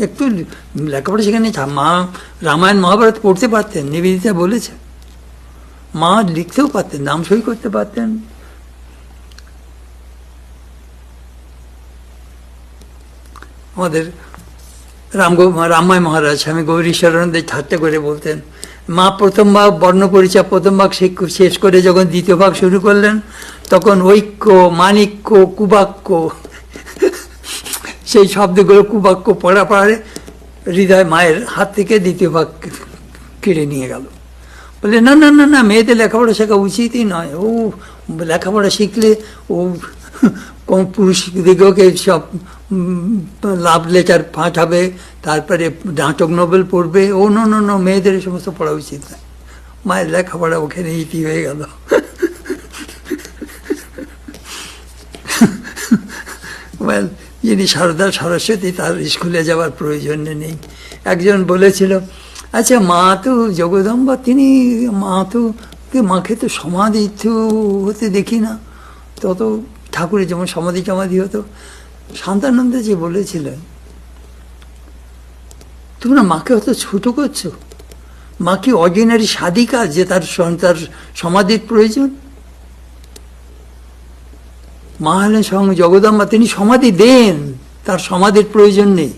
একটু লেখাপড়া সেখানে মা রামায়ণ মহাভারত পড়তে পারতেন, নিবেদিতা বলেছে। মা লিখতেও পারতেন, নাম সই করতে পারতেন। আমাদের রামময় মহারাজ স্বামী গৌরীশ্বরানন্দে ঠাট্টা করে বলতেন, মা প্রথম ভাগ বর্ণ পরিচয় প্রথম ভাগ শেষ করে যখন দ্বিতীয় ভাগ শুরু করলেন, তখন ঐক্য, মাণিক্য, কুবাক্য, সেই শব্দগুলো কুবাক্য পড়া পড়ে হৃদয় মায়ের হাত থেকে দ্বিতীয় ভাগ কেড়ে নিয়ে গেল। বলে না না না না, মেয়েদের লেখাপড়া শেখা উচিতই নয়। ও লেখাপড়া শিখলে ও কোন পুরুষ দিগকে সব লাভ লেটার পাঠাবে, তারপরে নাটক নোবেল পড়বে। ও নো, মেয়েদের এই সমস্ত পড়া উচিত নয়। মায়ের লেখাপড়া ওখানে ইতি হয়ে গেল। যিনি সারদা সরস্বতী, তার স্কুলে যাওয়ার প্রয়োজন নেই। একজন বলেছিল, আচ্ছা মা তো জগদম্বা, তিনি মাকে তো সমাধি হতে দেখি না, তত ঠাকুরের যেমন সমাধি হতো। শান্তানন্দ যে বলেছিলেন, তোমরা মাকে অত ছোট করছো, মা কি অর্ডিনারি সাধিকা যে তার সমাধির প্রয়োজন? মা হলেন স্বয়ং জগদম্বা, তিনি সমাধি দেন, তার সমাধির প্রয়োজন নেই।